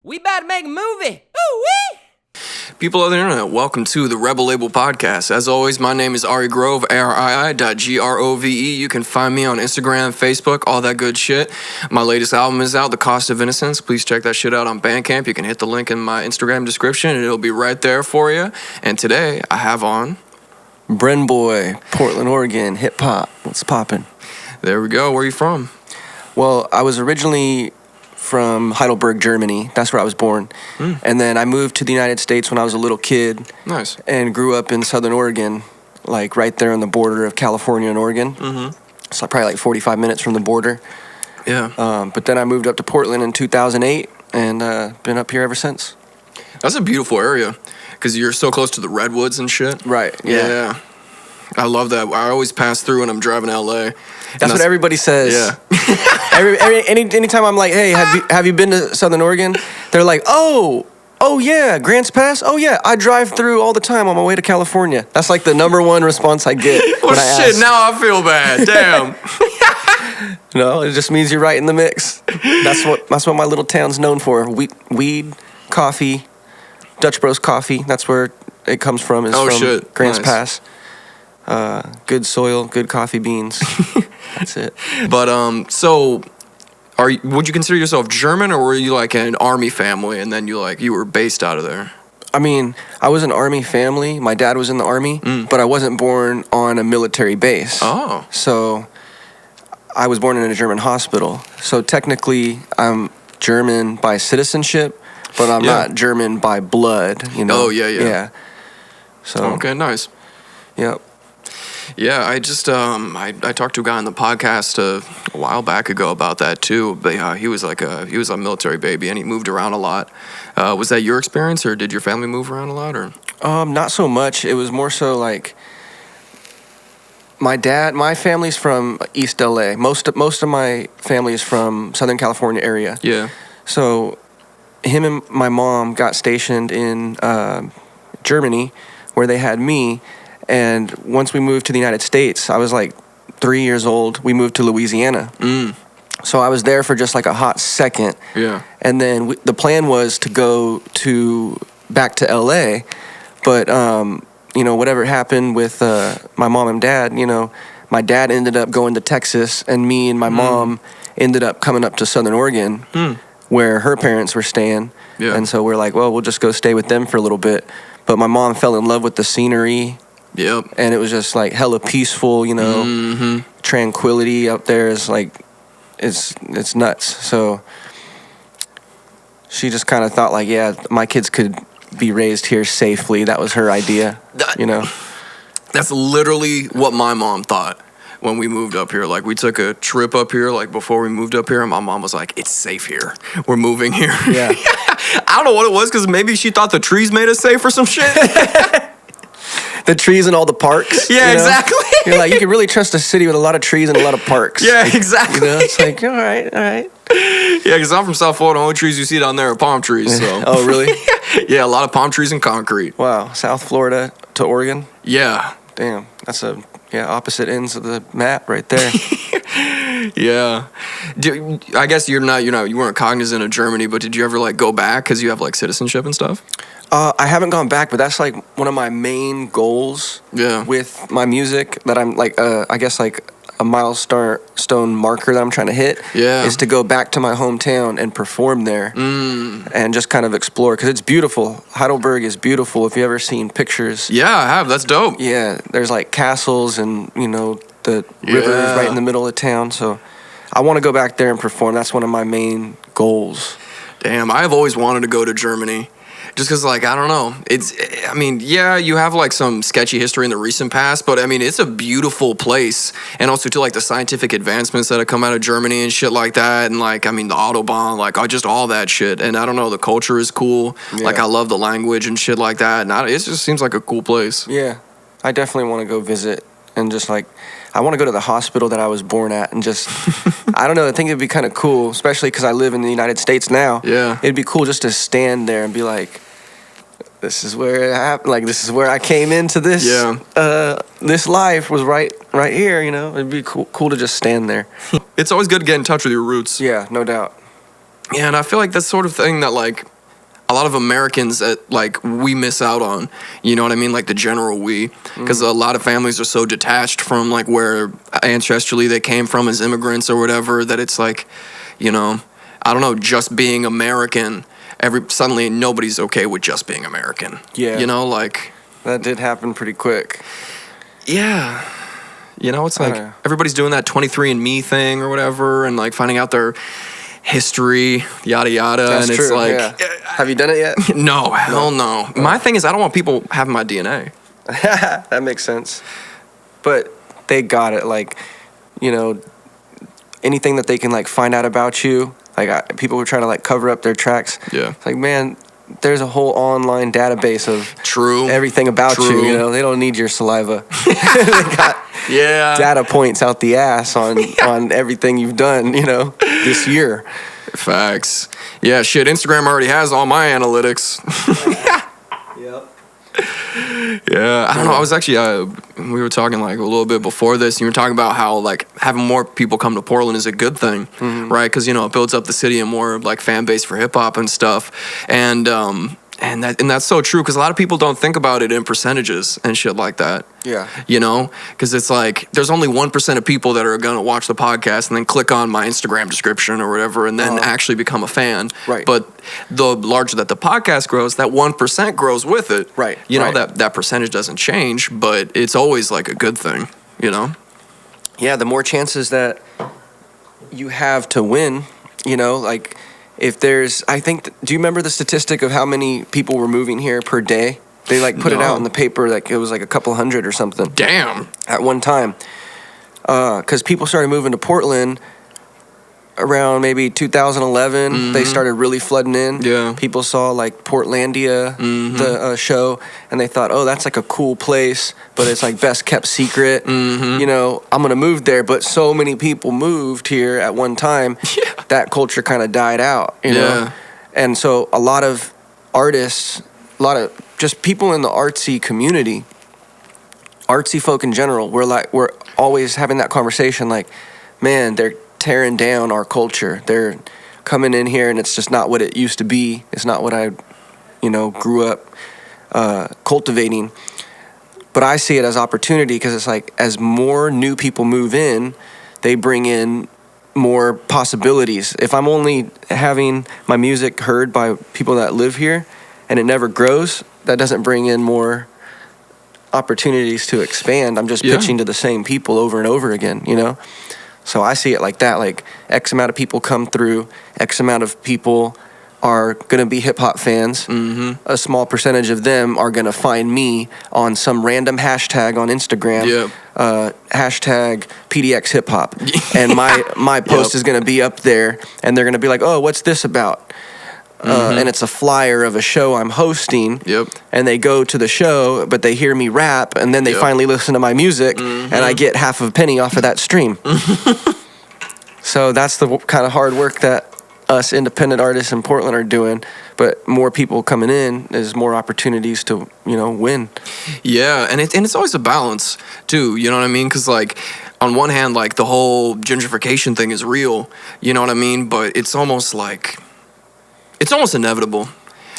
We about to make a movie. Ooh-wee! People of the internet, welcome to the R.E.B.E.L podcast. As always, my name is R.E.B.E.L, arii.grove. You can find me on Instagram, Facebook, all that good shit. My latest album is out, The Cost of Innocence. Please check that shit out on Bandcamp. You can hit the link in my Instagram description, and it'll be right there for you. And today, I have on... Brenboy, Portland, Oregon, hip-hop. What's poppin'? There we go. Where are you from? Well, I was originally from Heidelberg, Germany. That's where I was born. And then I moved to the United States when I was a little kid. Nice. And grew up in Southern Oregon, like right there on the border of California and Oregon. So probably like 45 minutes from the border. Yeah. But then I moved up to Portland in 2008 and been up here ever since. That's a beautiful area because you're so close to the redwoods and shit. Right, yeah. I love that. I always pass through when I'm driving to LA. That's what everybody says. Yeah. Anytime I'm like, hey, have you been to Southern Oregon? They're like, oh yeah, Grants Pass. Oh yeah, I drive through all the time on my way to California. That's like the number one response I get. Well, shit, now I feel bad. Damn. No, it just means you're right in the mix. That's what my little town's known for. Weed, coffee, Dutch Bros coffee. That's where it comes from. Is from Grants Pass. Good soil, good coffee beans. That's it. But so would you consider yourself German, or were you like an army family and then you were based out of there? I mean, I was an army family. My dad was in the army, but I wasn't born on a military base. Oh. So I was born in a German hospital. So technically I'm German by citizenship, but I'm not German by blood, you know. Oh, yeah. So okay, nice. Yep. Yeah, I just I talked to a guy on the podcast a while back ago about that too. But he was a military baby and he moved around a lot. Was that your experience, or did your family move around a lot, or? Not so much. It was more so like my family's from East LA. Most of my family is from Southern California area. Yeah. So him and my mom got stationed in Germany, where they had me. And once we moved to the United States, I was like 3 years old. We moved to Louisiana. So I was there for just like a hot second. Yeah. And then the plan was to go back to LA. But, whatever happened with my mom and dad, my dad ended up going to Texas, and me and my mom ended up coming up to Southern Oregon, where her parents were staying. Yeah. And so we're like, well, we'll just go stay with them for a little bit. But my mom fell in love with the scenery. Yep. And it was just like hella peaceful, tranquility up there is like, it's nuts. So she just kind of thought like, yeah, my kids could be raised here safely. That was her idea, That's literally what my mom thought when we moved up here. Like, we took a trip up here, like, before we moved up here, and my mom was like, it's safe here. We're moving here. Yeah. I don't know what it was, because maybe she thought the trees made us safe or some shit. The trees and all the parks. Yeah, exactly. You're like, you can really trust a city with a lot of trees and a lot of parks. Yeah, exactly. It's like, all right. Yeah, because I'm from South Florida. The only trees you see down there are palm trees. So. Oh, really? Yeah, a lot of palm trees and concrete. Wow, South Florida to Oregon? Yeah. Damn, that's opposite ends of the map right there. Yeah. I guess you weren't cognizant of Germany, but did you ever like go back because you have like citizenship and stuff? I haven't gone back, but that's like one of my main goals. Yeah. With my music that I'm like, I guess like a milestone marker that I'm trying to hit. Yeah. Is to go back to my hometown and perform there. And just kind of explore, because it's beautiful. Heidelberg is beautiful. If you ever seen pictures. Yeah, I have. That's dope. Yeah, there's like castles and the river is right in the middle of town. So I want to go back there and perform. That's one of my main goals. Damn, I have always wanted to go to Germany. Just because, like, I don't know. You have, like, some sketchy history in the recent past, but, I mean, it's a beautiful place. And also, too, like, the scientific advancements that have come out of Germany and shit like that. And, like, I mean, the Autobahn, like, just all that shit. And I don't know, the culture is cool. Yeah. Like, I love the language and shit like that. And it just seems like a cool place. Yeah. I definitely want to go visit and just, like, I want to go to the hospital that I was born at and just, I don't know, I think it'd be kind of cool, especially because I live in the United States now. Yeah. It'd be cool just to stand there and be like, this is where it happened. Like, this is where I came into this. Yeah. This life was right here, It'd be cool to just stand there. It's always good to get in touch with your roots. Yeah, no doubt. Yeah, and I feel like that's sort of thing that like a lot of Americans like we miss out on. You know what I mean? Like the general we, because a lot of families are so detached from like where ancestrally they came from as immigrants or whatever that it's like, you know, I don't know, just being American. Suddenly nobody's okay with just being American. Yeah. You know, like That did happen pretty quick. yeah. You know, it's I like don't know. everybody's doing that 23andMe thing or whatever, and like finding out their history, yada yada. That's and true. it's like, yeah. Have you done it yet? no, hell no. My thing is, I don't want people having my DNA. That makes sense. But they got it. Like, you know, anything that they can like find out about you. Like people were trying to like cover up their tracks. Yeah. It's like, man, there's a whole online database of True. everything about you. True. You know, they don't need your saliva. They got Yeah. data points out the ass on everything you've done. You know, this year. Facts. Yeah, shit. Instagram already has all my analytics. Yep. Yeah, I don't know. I was actually we were talking like a little bit before this. And you were talking about how like having more people come to Portland is a good thing, right? Because you know it builds up the city and more like fan base for hip hop and stuff. And that's so true because a lot of people don't think about it in percentages and shit like that. Yeah. You know, because it's like there's only 1% of people that are gonna watch the podcast and then click on my Instagram description or whatever and then actually become a fan. Right. But the larger that the podcast grows, that 1% grows with it. Right, You know, right. that percentage doesn't change, but it's always like a good thing, you know? Yeah, the more chances that you have to win, you know, like if there's, I think, do you remember the statistic of how many people were moving here per day? They like put it out in the paper, like it was like a couple hundred or something Damn. at one time. Because people started moving to Portland around maybe 2011. They started really flooding in. Yeah. People saw like Portlandia, the show, and they thought, oh, that's like a cool place, but it's like best kept secret. You know, I'm going to move there. But so many people moved here at one time, that culture kind of died out, you know? Yeah. And so a lot of artists, a lot of just people in the artsy community, artsy folk in general, we're always having that conversation like, man, they're tearing down our culture. They're coming in here and it's just not what it used to be. It's not what I, you know, grew up cultivating. But I see it as opportunity because it's like as more new people move in, they bring in more possibilities. If I'm only having my music heard by people that live here and it never grows, that doesn't bring in more opportunities to expand. I'm just pitching to the same people over and over again, you know? So I see it like that, like X amount of people come through, X amount of people are going to be hip-hop fans. A small percentage of them are going to find me on some random hashtag on Instagram, hashtag PDX hip-hop. And my post is going to be up there, and they're going to be like, oh, what's this about? And it's a flyer of a show I'm hosting. And they go to the show, but they hear me rap, and then they finally listen to my music, and I get half a penny off of that stream. So that's the kind of hard work that us independent artists in Portland are doing. But more people coming in is more opportunities to, you know, win. Yeah, and it's always a balance too. You know what I mean? Because like on one hand, like the whole gentrification thing is real. You know what I mean? But it's almost like it's almost inevitable.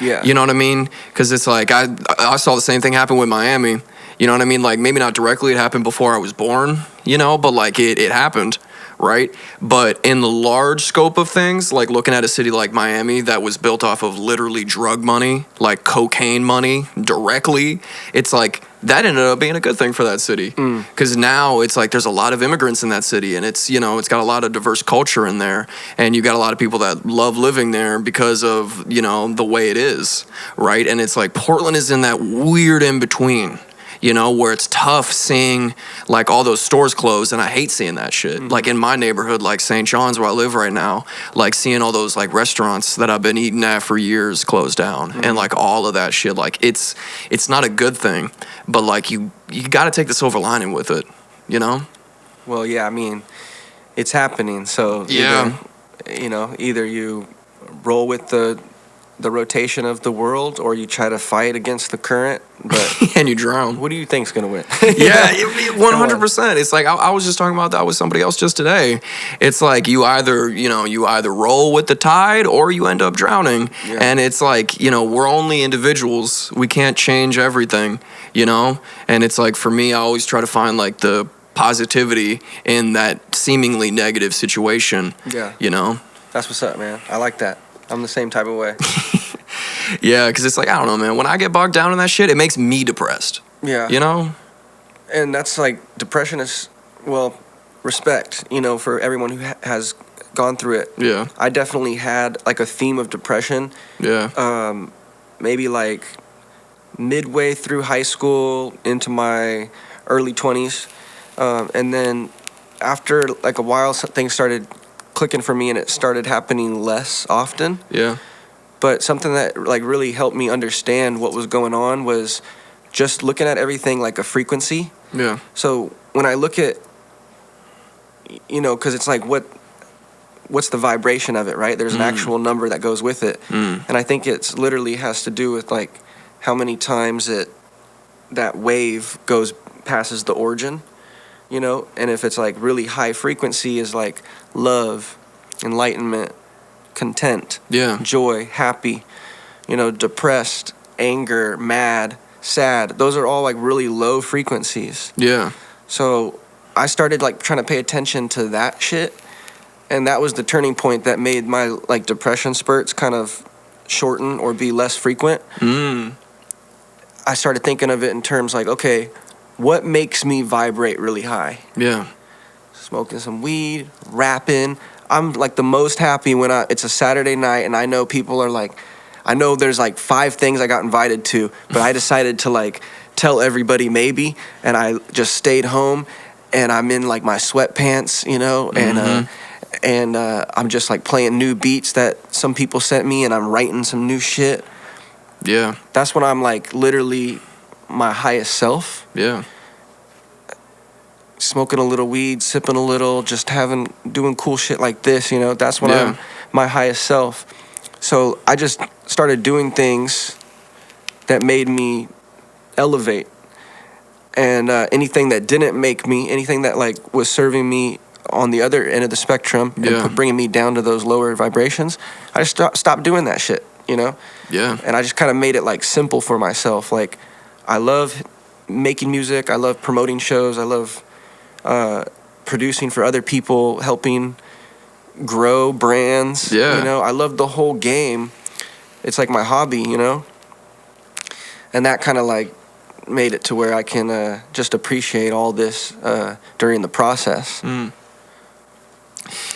Yeah. You know what I mean? Because it's like I saw the same thing happen with Miami. You know what I mean? Like maybe not directly, it happened before I was born. You know, but like it happened. Right? But in the large scope of things, like looking at a city like Miami that was built off of literally drug money, like cocaine money directly, it's like that ended up being a good thing for that city. Because now it's like there's a lot of immigrants in that city and it's, you know, it's got a lot of diverse culture in there. And you got a lot of people that love living there because of, you know, the way it is. Right? And it's like Portland is in that weird in between. You know, where it's tough seeing like all those stores closed, and I hate seeing that shit. Like in my neighborhood, like St. John's where I live right now, like seeing all those like restaurants that I've been eating at for years closed down, and like all of that shit. Like it's not a good thing, but like you got to take the silver lining with it, you know? Well, yeah, I mean, it's happening. So Yeah, either you roll with the the rotation of the world, or you try to fight against the current, but and you drown. what do you think's gonna win? Yeah, 100%. It's like I was just talking about that with somebody else just today. It's like you either roll with the tide or you end up drowning. Yeah. And it's like, we're only individuals. We can't change everything, And it's like, for me, I always try to find like the positivity in that seemingly negative situation. Yeah. That's what's up, man. I like that. I'm the same type of way. Yeah, because it's like, I don't know, man. When I get bogged down in that shit, it makes me depressed. Yeah. And that's like, depression is, well, respect, for everyone who has gone through it. Yeah. I definitely had like a theme of depression. Yeah. Maybe like midway through high school into my early 20s. And then after like a while, things started clicking for me and it started happening less often. Yeah. But something that like really helped me understand what was going on was just looking at everything like a frequency. Yeah. So when I look at, because it's like what's the vibration of it, right? There's an actual number that goes with it. And I think it's literally has to do with like how many times that wave passes the origin, and if it's like really high frequency is like love, enlightenment, content, joy, happy, depressed, anger, mad, sad. Those are all like really low frequencies. Yeah. So I started like trying to pay attention to that shit, and that was the turning point that made my like depression spurts kind of shorten or be less frequent. I started thinking of it in terms like, okay, what makes me vibrate really high? Yeah. Smoking some weed, rapping. I'm like the most happy when it's a Saturday night and I know people are like, I know there's like 5 things I got invited to, but I decided to like tell everybody maybe, and I just stayed home and I'm in like my sweatpants, and I'm just like playing new beats that some people sent me and I'm writing some new shit. Yeah. That's when I'm like literally my highest self. Yeah. Smoking a little weed, sipping a little, just doing cool shit like this, that's when I'm my highest self. So I just started doing things that made me elevate. And anything that didn't make me, anything that like was serving me on the other end of the spectrum and bringing me down to those lower vibrations, I just stopped doing that shit, Yeah. And I just kind of made it like simple for myself. Like, I love making music. I love promoting shows. I love producing for other people, helping grow brands. Yeah. I love the whole game. It's like my hobby, and that kind of like made it to where I can just appreciate all this during the process.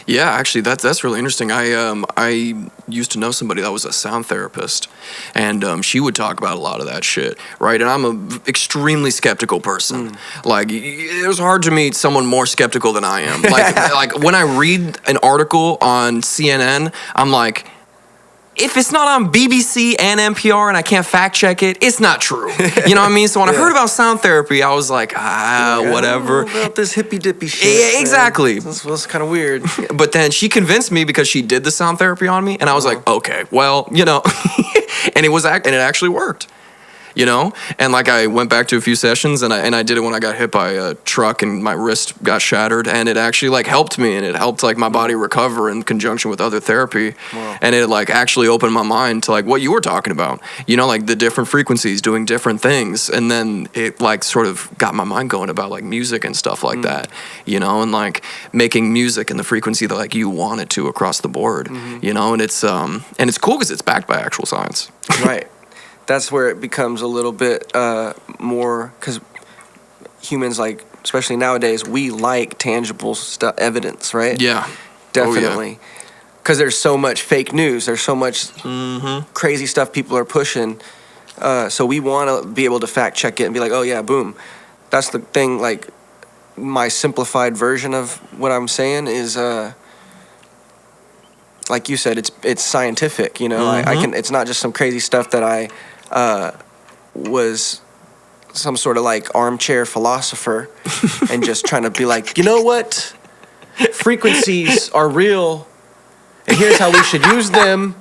Yeah, actually, that's really interesting. I used to know somebody that was a sound therapist, and she would talk about a lot of that shit, right? And I'm a extremely skeptical person. Like, it was hard to meet someone more skeptical than I am. Like when I read an article on CNN, I'm like, if it's not on BBC and NPR and I can't fact check it, it's not true. You know what I mean? So when I heard about sound therapy, I was like, whatever. About this hippy dippy shit. Yeah, exactly. This was kind of weird. But then she convinced me because she did the sound therapy on me, and I was like, okay, well, and it actually worked. And like I went back to a few sessions and I did it when I got hit by a truck and my wrist got shattered, and it actually like helped me, and it helped like my body recover in conjunction with other therapy. Wow. And it like actually opened my mind to like what you were talking about, like the different frequencies doing different things, and then it like sort of got my mind going about like music and stuff like that, and like making music in the frequency that like you want it to across the board, and it's cool because it's backed by actual science. Right. That's where it becomes a little bit more, because humans, like, especially nowadays, we like tangible evidence, right? Yeah. Definitely. Because there's so much fake news. There's so much crazy stuff people are pushing. So we want to be able to fact check it and be like, oh, yeah, boom. That's the thing, like, my simplified version of what I'm saying is... like you said, it's scientific, I can. It's not just some crazy stuff that I was some sort of like armchair philosopher and just trying to be like, you know what? Frequencies are real, and here's how we should use them.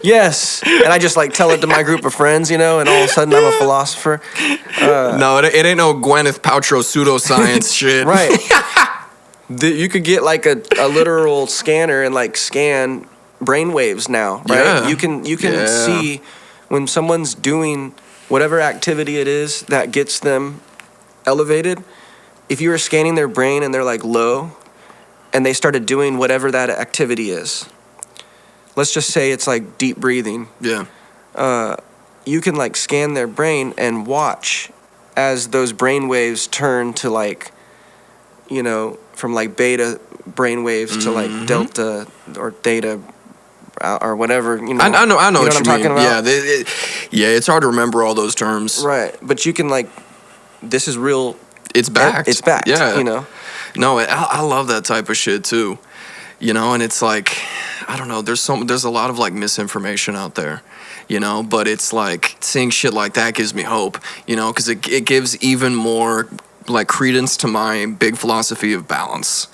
Yes. And I just like tell it to my group of friends, and all of a sudden I'm a philosopher. No, it ain't no Gwyneth Paltrow pseudoscience shit. Right. You could get like a literal scanner and like scan brainwaves now, right? Yeah. You can see when someone's doing whatever activity it is that gets them elevated. If you were scanning their brain and they're like low, and they started doing whatever that activity is, let's just say it's like deep breathing. Yeah. You can like scan their brain and watch as those brain waves turn to like, from like beta brain waves to like delta or theta or whatever. I know what I'm you talking mean. about. Yeah, it's hard to remember all those terms. Right, but you can like, this is real. It's backed. It's backed. Yeah. No, I love that type of shit too. And it's like, I don't know, there's a lot of like misinformation out there, but it's like seeing shit like that gives me hope, because it gives even more like credence to my big philosophy of balance,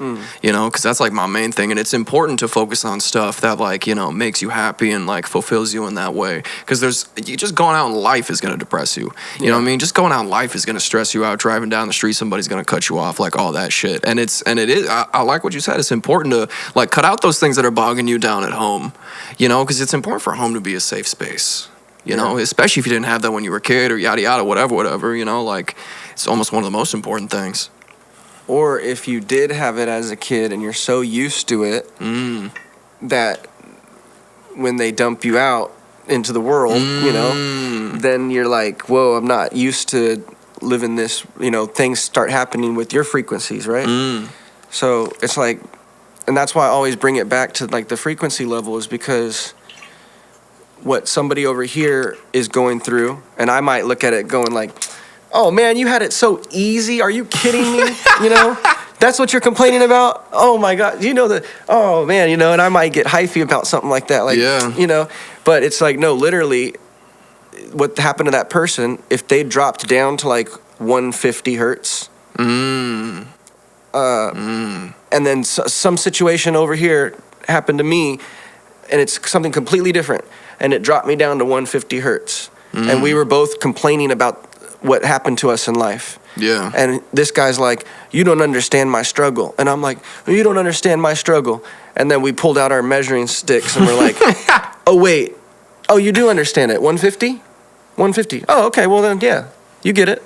because that's like my main thing. And it's important to focus on stuff that like, makes you happy and like fulfills you in that way. Because you just going out in life is going to depress you. You know what I mean? Just going out in life is going to stress you out. Driving down the street, somebody's going to cut you off, like all that shit. And it is, I like what you said. It's important to like cut out those things that are bogging you down at home, because it's important for home to be a safe space. Especially if you didn't have that when you were a kid or yada yada, whatever, like it's almost one of the most important things. Or if you did have it as a kid and you're so used to it that when they dump you out into the world, then you're like, whoa, I'm not used to living this, things start happening with your frequencies, right? So it's like, and that's why I always bring it back to like the frequency level, is because what somebody over here is going through, and I might look at it going like, oh man, you had it so easy. Are you kidding me? That's what you're complaining about? Oh my God. Oh man, and I might get hyphy about something like that. Like, but it's like, no, literally what happened to that person, if they dropped down to like 150 hertz, and then some situation over here happened to me, and it's something completely different, and it dropped me down to 150 hertz. And we were both complaining about what happened to us in life. Yeah. And this guy's like, you don't understand my struggle. And I'm like, you don't understand my struggle. And then we pulled out our measuring sticks and we're like, oh, wait. Oh, you do understand it. 150? 150. Oh, okay. Well, then, yeah, you get it.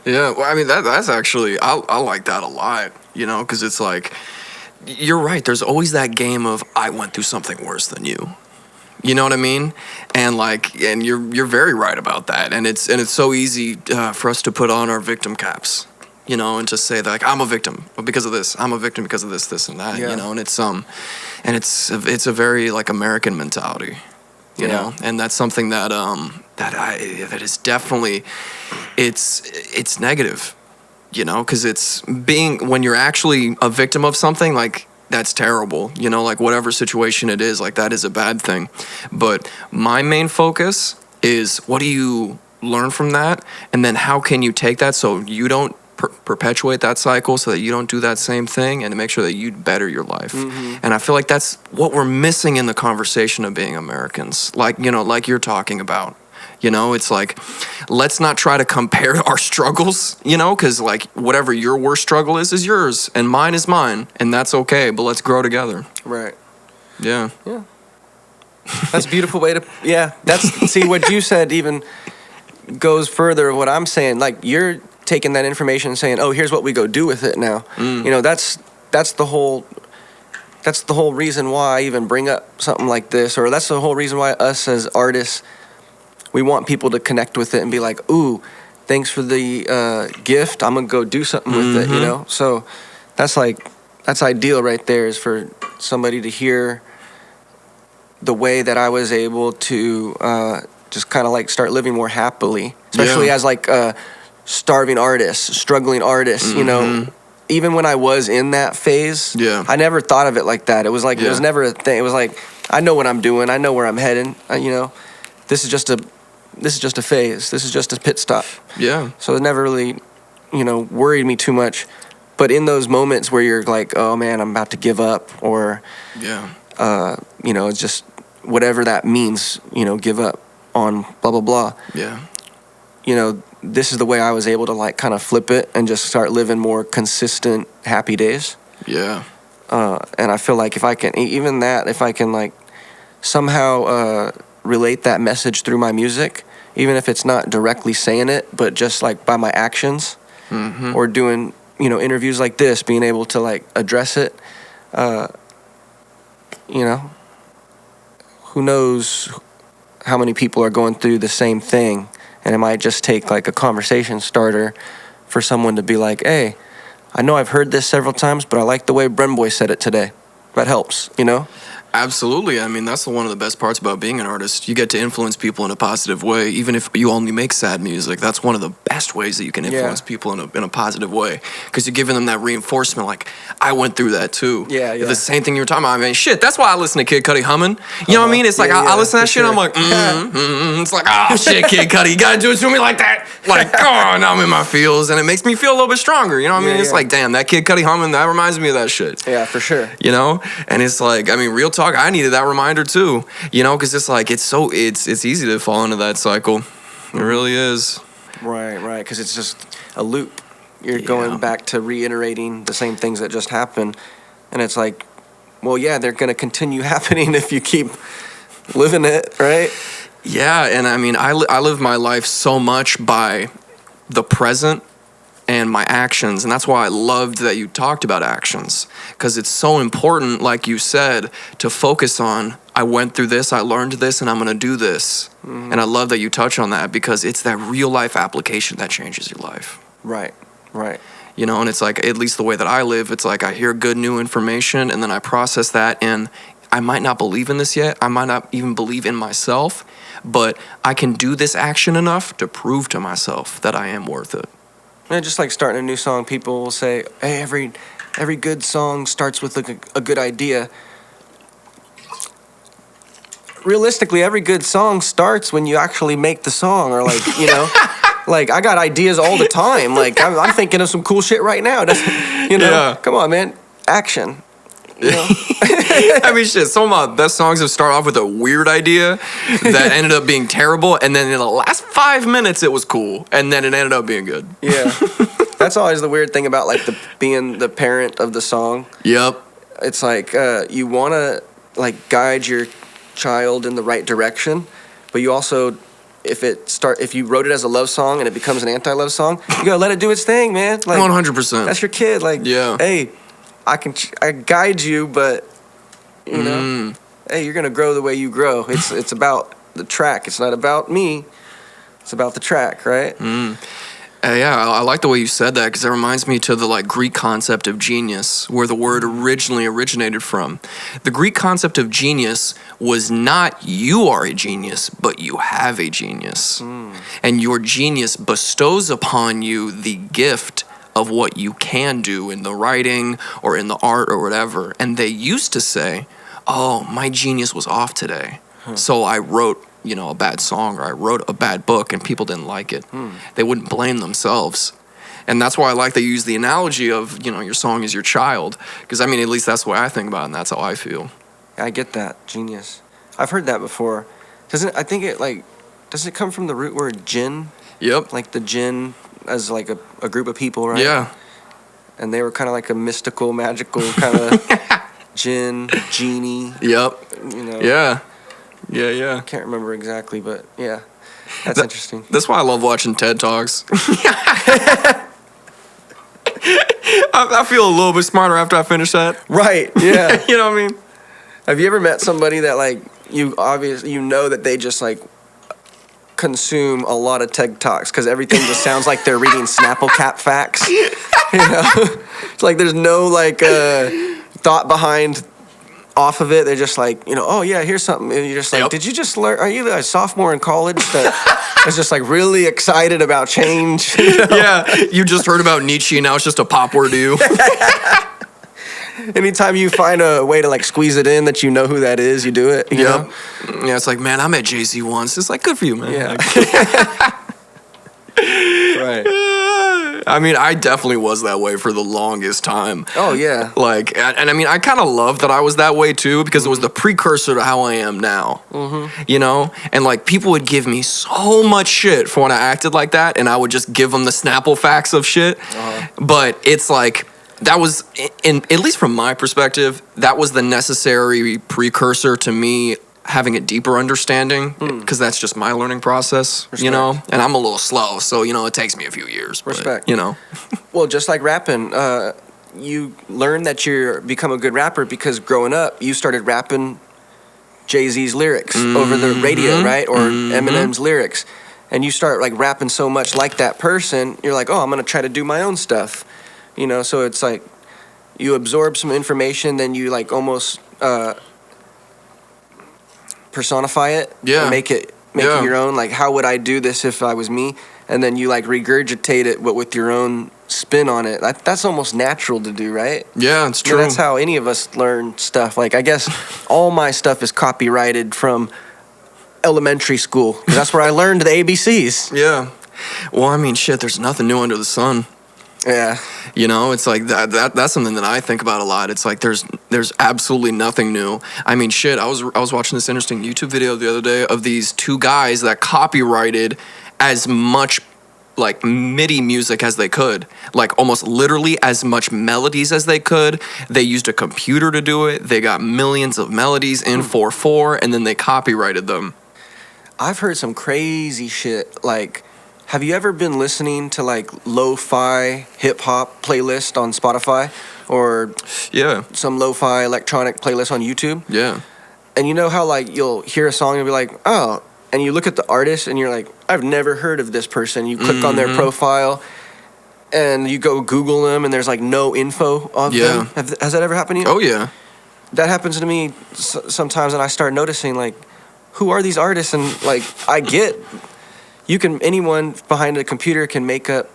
Yeah. Well, I mean, that's actually, I like that a lot, because it's like, you're right. There's always that game of, I went through something worse than you. You know what I mean? And you're very right about that. And it's so easy for us to put on our victim caps, and to say that, like, I'm a victim because of this. I'm a victim because of this, and that. And it's a very like American mentality, you know. And that's something that that is definitely it's negative, because it's when you're actually a victim of something, like, that's terrible, like whatever situation it is, like that is a bad thing. But my main focus is, what do you learn from that? And then how can you take that so you don't perpetuate that cycle, so that you don't do that same thing, and to make sure that you better your life. And I feel like that's what we're missing in the conversation of being Americans, like you're talking about. It's like, let's not try to compare our struggles, because like whatever your worst struggle is yours and mine is mine, and that's okay, but let's grow together. Right. Yeah. Yeah. That's a beautiful way to, see what you said even goes further of what I'm saying. Like, you're taking that information and saying, oh, here's what we go do with it now. That's the whole reason why I even bring up something like this, or that's the whole reason why us as artists, we want people to connect with it and be like, ooh, thanks for the gift. I'm going to go do something with it, So that's ideal right there, is for somebody to hear the way that I was able to just kind of like start living more happily, especially as like a starving artist, struggling artist, Even when I was in that phase, I never thought of it like that. It was like, it was never a thing. It was like, I know what I'm doing. I know where I'm heading. This is just a phase. This is just a pit stop. Yeah. So it never really, worried me too much. But in those moments where you're like, oh man, I'm about to give up, or It's just whatever that means, give up on blah, blah, blah. Yeah. This is the way I was able to like kind of flip it and just start living more consistent, happy days. Yeah. And I feel like if I can like somehow relate that message through my music, even if it's not directly saying it, but just like by my actions or doing, interviews like this, being able to like address it, who knows how many people are going through the same thing. And it might just take like a conversation starter for someone to be like, hey, I know I've heard this several times, but I like the way Brenboy said it today. That helps, Absolutely. I mean, that's one of the best parts about being an artist. You get to influence people in a positive way, even if you only make sad music. That's one of the best ways that you can influence people in a positive way, because you're giving them that reinforcement. Like, I went through that too. Yeah. The same thing you were talking about. I mean, shit. That's why I listen to Kid Cudi humming. You know what I mean? It's like I listen to that shit. Sure. I'm like, It's like, oh shit, Kid Cudi, you gotta do it to me like that. Like, oh, now I'm in my feels, and it makes me feel a little bit stronger. You know what I mean? It's like, damn, that Kid Cudi humming, that reminds me of that shit. Yeah, for sure. And it's like, I mean, real talk, I needed that reminder too, because it's like, it's easy to fall into that cycle. It really is. Right, because it's just a loop. You're going back to reiterating the same things that just happened, and it's like, well, yeah, they're going to continue happening if you keep living it, right? Yeah, and I mean, I live my life so much by the present and my actions, and that's why I loved that you talked about actions, because it's so important, like you said, to focus on, I went through this, I learned this, and I'm going to do this. And I love that you touch on that, because it's that real life application that changes your life. Right. And it's like, at least the way that I live, it's like I hear good new information, and then I process that, and I might not believe in this yet, I might not even believe in myself, but I can do this action enough to prove to myself that I am worth it. And just like starting a new song, people will say, hey, every good song starts with a good idea. Realistically, every good song starts when you actually make the song, or like, like I got ideas all the time. Like I'm thinking of some cool shit right now. Come on, man, action. I mean, shit, some of my best songs have started off with a weird idea that ended up being terrible, and then in the last 5 minutes it was cool, and then it ended up being good. Yeah. That's always the weird thing about like being the parent of the song. Yep. It's like you want to like guide your child in the right direction, but you also, if you wrote it as a love song and it becomes an anti-love song, you gotta let it do its thing, man. Like 100%. That's your kid. Like, hey, I guide you, but hey, you're gonna grow the way you grow. It's about the track. It's not about me. It's about the track, right? I like the way you said that, because it reminds me to the like Greek concept of genius, where the word originally originated from. The Greek concept of genius was not you are a genius, but you have a genius. And your genius bestows upon you the gift of what you can do in the writing or in the art or whatever. And they used to say, oh, my genius was off today, so I wrote a bad song, or I wrote a bad book and people didn't like it. They wouldn't blame themselves. And that's why I like that you use the analogy of, your song is your child, because I mean, at least that's the way I think about it, and that's how I feel. I get that. Genius. I've heard that before. Does it come from the root word jinn? Yep. Like the jinn as like a group of people, right? Yeah. And they were kind of like a mystical, magical kind of genie. Yep. Yeah. I can't remember exactly, but yeah, that's interesting. That's why I love watching TED Talks. I feel a little bit smarter after I finish that. Right, yeah. You know what I mean? Have you ever met somebody that like that they just like consume a lot of TED Talks because everything just sounds like they're reading Snapple Cap facts? It's like there's no like thought behind off of it. They're just like, oh yeah, here's something. And you're just like, Did you just learn? Are you a sophomore in college that is just like really excited about change? Yeah, you just heard about Nietzsche and now it's just a pop word to you. Anytime you find a way to like squeeze it in that who that is, you do it. You know? Yeah, it's like, man, I met Jay-Z once. It's like, good for you, man. Yeah. Like, Right. I mean, I definitely was that way for the longest time. Oh yeah. Like, and I mean, I kind of love that I was that way too, because it was the precursor to how I am now. You know, and like people would give me so much shit for when I acted like that, and I would just give them the Snapple facts of shit. But it's like that was, in at least from my perspective, that was the necessary precursor to me having a deeper understanding, because that's just my learning process. You know, and I'm a little slow, so you know it takes me a few years. But, Respect. you know. Well, just like rapping, you learn that you're become a good rapper because growing up you started rapping Jay-Z's lyrics over the radio, right? Or Eminem's lyrics. And you start like rapping so much like that person, you're like, oh, I'm gonna try to do my own stuff. You know, so it's like you absorb some information, then you like almost personify it, and make it your own. Like, how would I do this if I was me? And then you like regurgitate it, but with your own spin on it. That's almost natural to do, right? Yeah, it's true. That's how any of us learn stuff. Like, I guess all my stuff is copyrighted from elementary school, 'cause that's where I learned the ABCs. Yeah. Well, I mean, shit, there's nothing new under the sun. Yeah. You know, it's like that's something that I think about a lot. It's like there's absolutely nothing new. I mean, shit, I was watching this interesting YouTube video the other day of these two guys that copyrighted as much like MIDI music as they could, like almost literally as much melodies as they could. They used a computer to do it. They got millions of melodies in 4/4, and then they copyrighted them. I've heard some crazy shit. Like, have you ever been listening to like lo-fi hip-hop playlist on Spotify, or some lo-fi electronic playlist on YouTube? Yeah. And you know how like you'll hear a song and be like, oh, and you look at the artist and you're like, I've never heard of this person. You click on their profile and you go Google them and there's like no info of them. Has that ever happened to you? Oh yeah. That happens to me sometimes, and I start noticing like, who are these artists? And like, I get, anyone behind a computer can make up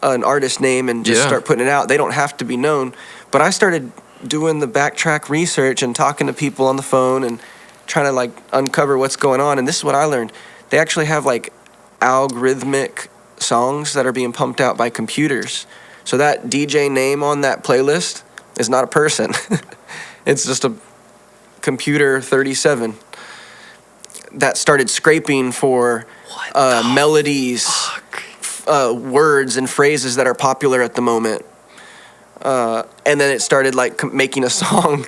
an artist name and just start putting it out. They don't have to be known. But I started doing the backtrack research and talking to people on the phone and trying to like uncover what's going on. And this is what I learned. They actually have like algorithmic songs that are being pumped out by computers. So that DJ name on that playlist is not a person. It's just a computer 37 that started scraping for melodies, words and phrases that are popular at the moment. And then it started like making a song,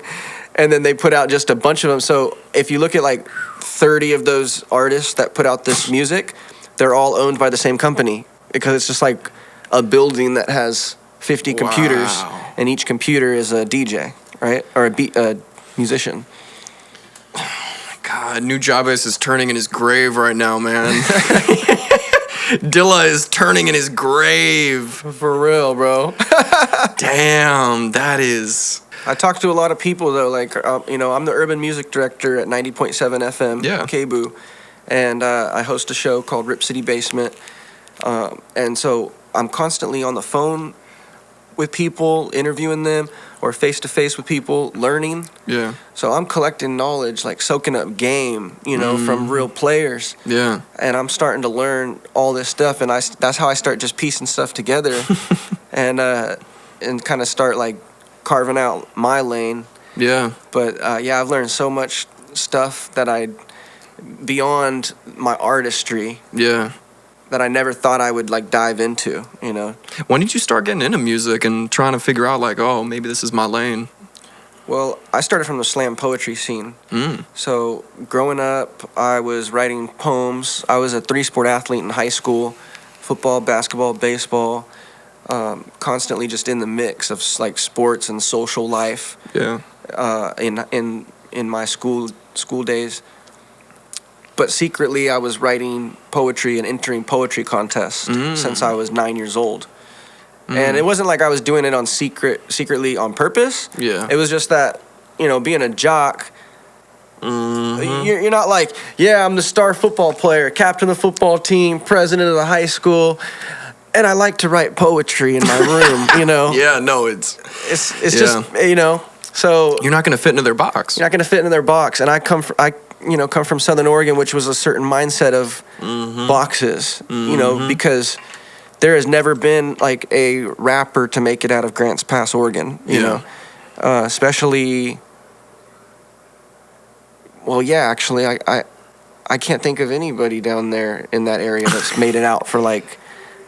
and then they put out just a bunch of them. So if you look at like 30 of those artists that put out this music, they're all owned by the same company, because it's just like a building that has 50 computers, and each computer is a DJ, right? Or a musician. God, Nujabes is turning in his grave right now, man. Dilla is turning in his grave. For real, bro. Damn, that is... I talk to a lot of people, though. Like, you know, I'm the urban music director at 90.7 FM, KBOO. And I host a show called Rip City Basement. And so I'm constantly on the phone with people, interviewing them, or face-to-face with people, learning. Yeah. So I'm collecting knowledge, like soaking up game, you know, from real players. Yeah. And I'm starting to learn all this stuff, and that's how I start just piecing stuff together, and kind of start like carving out my lane. Yeah. But yeah, I've learned so much stuff that beyond my artistry. Yeah. That I never thought I would like dive into, you know. When did you start getting into music and trying to figure out like, oh, maybe this is my lane? Well, I started from the slam poetry scene. So growing up, I was writing poems. I was a 3-sport athlete in high school: football, basketball, baseball. Constantly just in the mix of like sports and social life. Yeah. In my school days. But secretly, I was writing poetry and entering poetry contests since I was 9 years old. And it wasn't like I was doing it secretly on purpose. Yeah. It was just that, you know, being a jock, you're not like, yeah, I'm the star football player, captain of the football team, president of the high school, and I like to write poetry in my room, you know? Yeah, no, it's just, you know, so... You're not going to fit into their box. You're not going to fit into their box. And I come from Southern Oregon, which was a certain mindset of boxes, you know, because there has never been like a rapper to make it out of Grants Pass, Oregon. You know, especially. Well, yeah, actually, I can't think of anybody down there in that area that's made it out for like.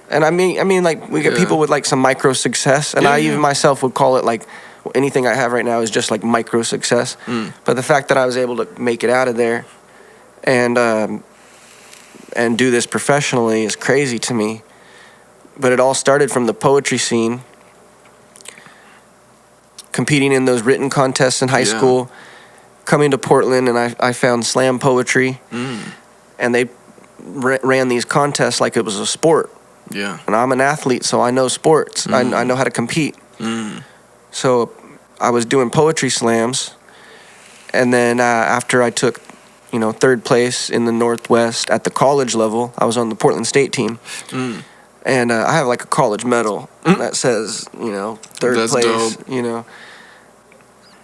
And I mean, like we get people with like some micro success, and I even myself would call it like anything I have right now is just like micro success. But the fact that I was able to make it out of there, and do this professionally is crazy to me. But it all started from the poetry scene, competing in those written contests in high school, coming to Portland, and I found slam poetry, and they ran these contests like it was a sport. Yeah. And I'm an athlete, so I know sports. I know how to compete. So I was doing poetry slams, and then after I took, third place in the Northwest at the college level, I was on the Portland State team. And I have like a college medal that says, third That's place, dope.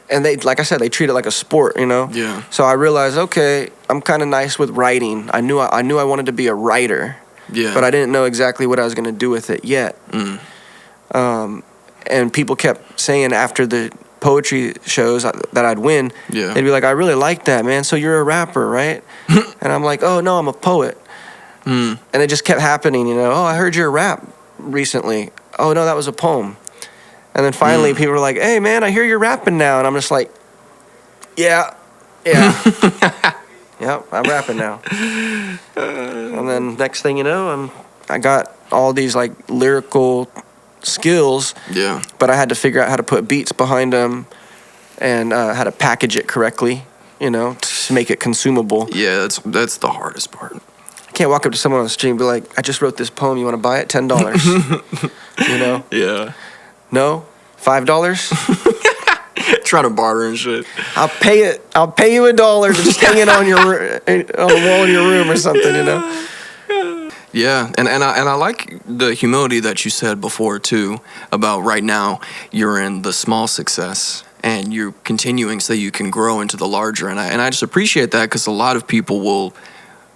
And they, like I said, they treat it like a sport, Yeah. So I realized, okay, I'm kind of nice with writing. I knew I wanted to be a writer. Yeah. But I didn't know exactly what I was going to do with it yet. And people kept saying after the poetry shows that I'd win, they'd be like, I really like that, man. So you're a rapper, right? And I'm like, oh, no, I'm a poet. And it just kept happening, Oh, I heard your rap recently. Oh, no, that was a poem. And then finally people were like, hey, man, I hear you're rapping now. And I'm just like, yeah. Yep, I'm rapping now. And then next thing you know, I got all these like lyrical skills. Yeah. But I had to figure out how to put beats behind them and how to package it correctly, to make it consumable. Yeah, that's the hardest part. I can't walk up to someone on the street and be like, I just wrote this poem, you want to buy it? $10. Yeah. No? $5? Try to barter and shit. I'll pay you $1 to just hang it on the wall in your room or something, Yeah, and I like the humility that you said before too about right now you're in the small success and you're continuing so you can grow into the larger, and I just appreciate that because a lot of people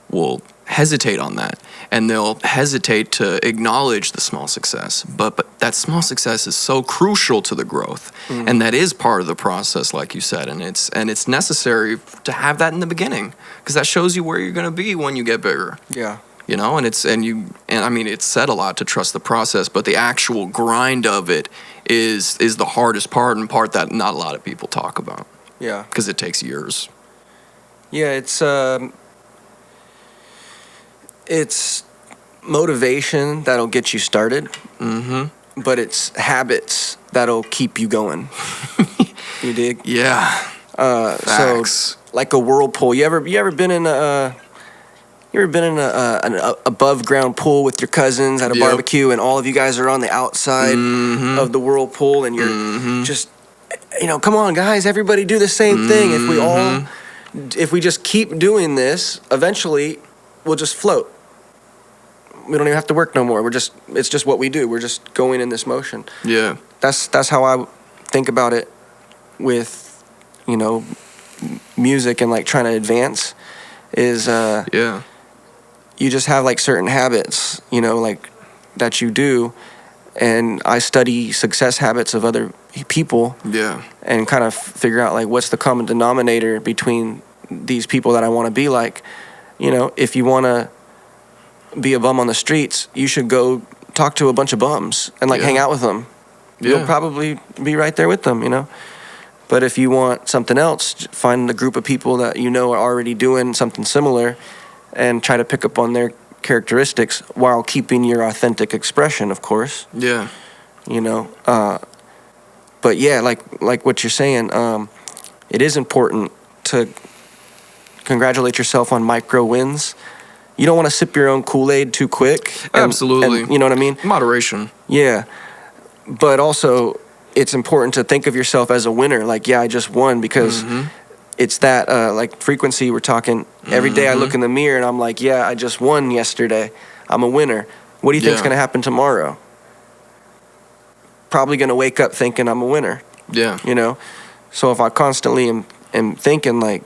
will hesitate on that, and they'll hesitate to acknowledge the small success, but that small success is so crucial to the growth, and that is part of the process, like you said, and it's necessary to have that in the beginning because that shows you where you're going to be when you get bigger. Yeah. And I mean it's said a lot to trust the process, but the actual grind of it is the hardest part, and part that not a lot of people talk about. Yeah. Because it takes years. Yeah, it's motivation that'll get you started. But it's habits that'll keep you going. You dig? Yeah. So like a whirlpool. You ever been in an above ground pool with your cousins at a barbecue, and all of you guys are on the outside of the whirlpool, and you're just, come on guys, everybody do the same thing. If we just keep doing this, eventually we'll just float. We don't even have to work no more. It's just what we do. We're just going in this motion. Yeah. That's how I think about it with, music and like trying to advance is you just have like certain habits, like that you do, and I study success habits of other people. Yeah. And kind of figure out like what's the common denominator between these people that I want to be like. If you want to be a bum on the streets, you should go talk to a bunch of bums and like hang out with them. You'll probably be right there with them, But if you want something else, find a group of people that are already doing something similar and try to pick up on their characteristics while keeping your authentic expression, of course. Yeah. But yeah, like what you're saying, it is important to congratulate yourself on micro wins. You don't want to sip your own Kool-Aid too quick. Absolutely. And you know what I mean? Moderation. Yeah. But also, it's important to think of yourself as a winner. Like, yeah, I just won, because it's that, like, frequency we're talking. Every day I look in the mirror and I'm like, yeah, I just won yesterday. I'm a winner. What do you think's going to happen tomorrow? Probably going to wake up thinking I'm a winner. Yeah. So if I constantly am thinking like,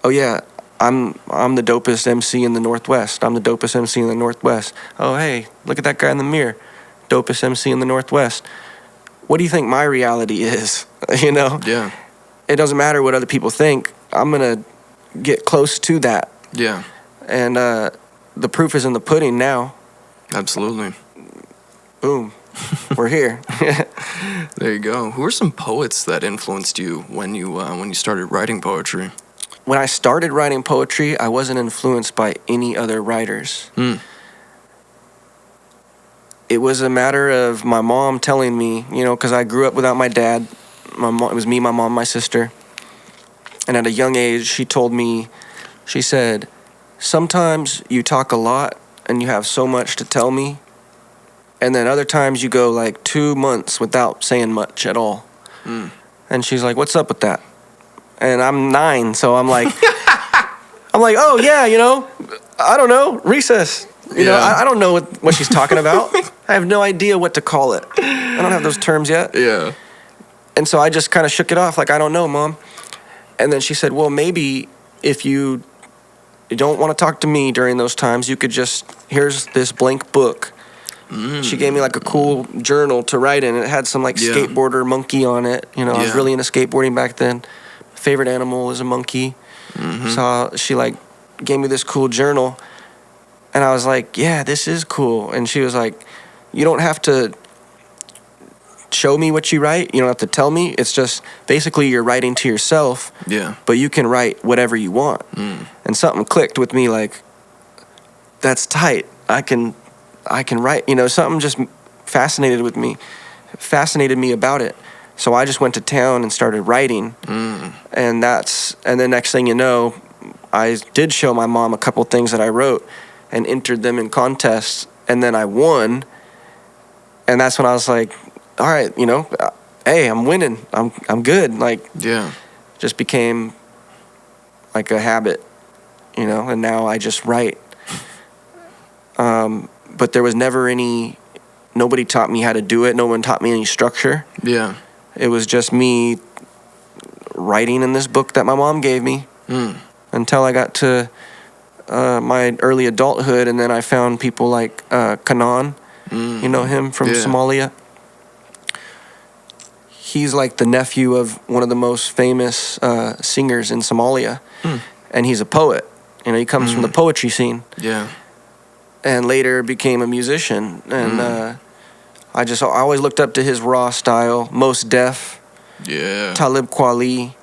oh yeah, I'm the dopest MC in the Northwest. I'm the dopest MC in the Northwest. Oh, hey, look at that guy in the mirror. Dopest MC in the Northwest. What do you think my reality is? You know? Yeah. It doesn't matter what other people think. I'm going to get close to that. Yeah. And the proof is in the pudding now. Absolutely. Boom. We're here. There you go. Who are some poets that influenced you when you started writing poetry? When I started writing poetry, I wasn't influenced by any other writers. It was a matter of my mom telling me, you know, because I grew up without my dad. It was me, my mom, my sister. And at a young age, she told me, she said, sometimes you talk a lot and you have so much to tell me. And then other times you go like 2 months without saying much at all. And she's like, what's up with that? And I'm 9, so I'm like, oh yeah, you know, I don't know, recess. You know, I don't know what she's talking about. I have no idea what to call it. I don't have those terms yet. Yeah. And so I just kind of shook it off, like, I don't know, Mom. And then she said, well, maybe if you don't want to talk to me during those times, you could just, here's this blank book. She gave me like a cool journal to write in. It had some like skateboarder monkey on it. You know, I was really into skateboarding back then. Favorite animal is a monkey. So she like gave me this cool journal, and I was like, yeah, this is cool. And she was like, you don't have to show me what you write. You don't have to tell me. It's just basically you're writing to yourself. Yeah. But you can write whatever you want. And something clicked with me, like, that's tight. I can write. You know, something just fascinated me about it. So I just went to town and started writing. And then next thing you know, I did show my mom a couple things that I wrote and entered them in contests, and then I won. And that's when I was like, all right, you know, hey, I'm winning. I'm good. Like, just became like a habit, you know, and now I just write. But there was never nobody taught me how to do it. No one taught me any structure. Yeah. It was just me writing in this book that my mom gave me until I got to my early adulthood, and then I found people like Kanan. You know him from Somalia? He's like the nephew of one of the most famous singers in Somalia, and he's a poet. You know, he comes from the poetry scene. Yeah. And later became a musician. And I always looked up to his raw style. Mos Def, Talib Kweli,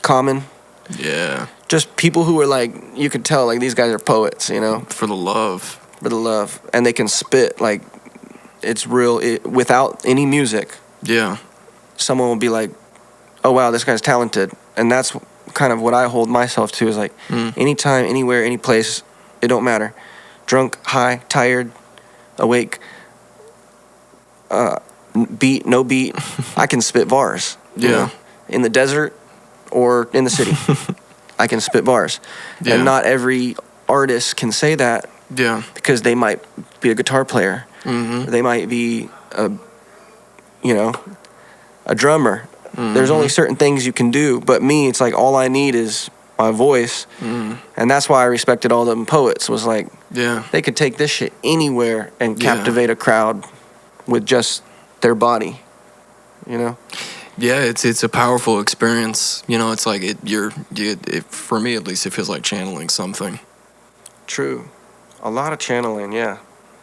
Common. Yeah. Just people who were like, you could tell, like, these guys are poets, you know? For the love. And they can spit, like, it's real, without any music. Yeah. Someone will be like, oh, wow, this guy's talented. And that's kind of what I hold myself to, is like, anytime, anywhere, any place, it don't matter. Drunk, high, tired, awake, beat, no beat, I can spit bars. You know? In the desert or in the city, I can spit bars. And not every artist can say that, because they might be a guitar player. They might be a drummer. There's only certain things you can do, but me, it's like all I need is my voice. And that's why I respected all them poets, was like, they could take this shit anywhere and captivate a crowd with just their body, you know? Yeah, it's a powerful experience. You know, it's like for me at least, it feels like channeling something. True. A lot of channeling, yeah.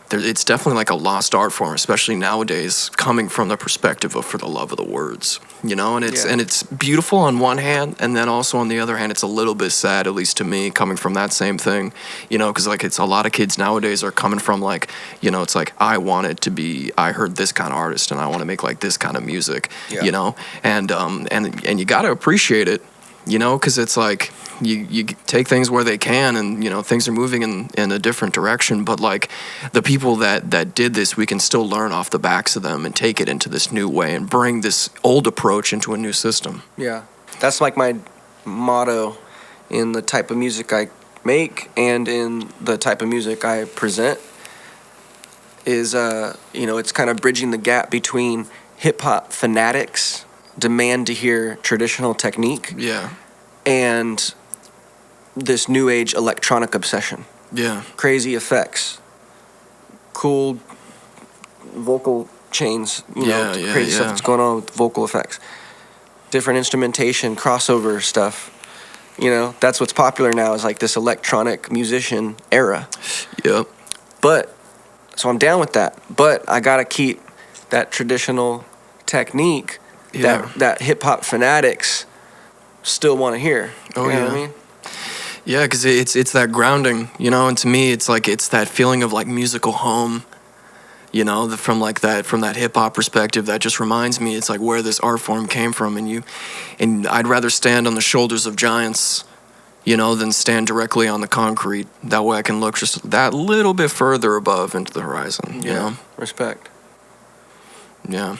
It's definitely like a lost art form, especially nowadays, coming from the perspective of for the love of the words, you know, and it's beautiful on one hand, and then also on the other hand, it's a little bit sad, at least to me, coming from that same thing, you know, because like it's a lot of kids nowadays are coming from like, you know, it's like I heard this kind of artist and I want to make like this kind of music, you know, and you got to appreciate it, you know, because it's like you take things where they can, and you know things are moving in a different direction, but like the people that did this, we can still learn off the backs of them and take it into this new way and bring this old approach into a new system. Yeah, that's like my motto in the type of music I make and in the type of music I present is you know, it's kind of bridging the gap between hip-hop fanatics demand to hear traditional technique Yeah. and this new age electronic obsession. Yeah. Crazy effects, cool vocal chains, crazy stuff that's going on with vocal effects. Different instrumentation, crossover stuff. That's what's popular now is like this electronic musician era. Yep. But, so I'm down with that. But I gotta keep that traditional technique that hip-hop fanatics still want to hear. Oh, you know yeah. what I mean? Yeah, because it's that grounding, and to me, it's like it's that feeling of like musical home, from that hip hop perspective. That just reminds me, it's like where this art form came from, and I'd rather stand on the shoulders of giants, than stand directly on the concrete. That way, I can look just that little bit further above into the horizon. You know? Respect. Yeah.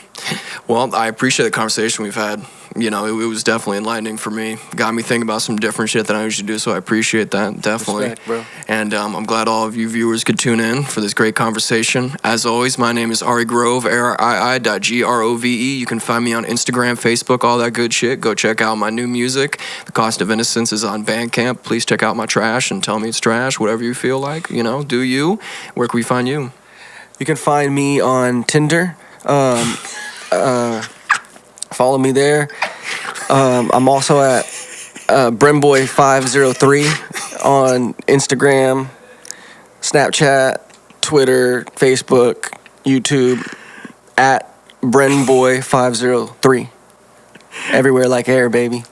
Well, I appreciate the conversation we've had. It was definitely enlightening for me. Got me thinking about some different shit than I usually do, so I appreciate that, definitely. Respect, bro. And I'm glad all of you viewers could tune in for this great conversation. As always, my name is R.E.B.E.L, arii.grove. You can find me on Instagram, Facebook, all that good shit. Go check out my new music. The Cost of Innocence is on Bandcamp. Please check out my trash and tell me it's trash, whatever you feel like. Do you. Where can we find you? You can find me on Tinder. Follow me there. I'm also at Brenboy 503 on Instagram, Snapchat, Twitter, Facebook, YouTube, at Brenboy 503. Everywhere like air, baby.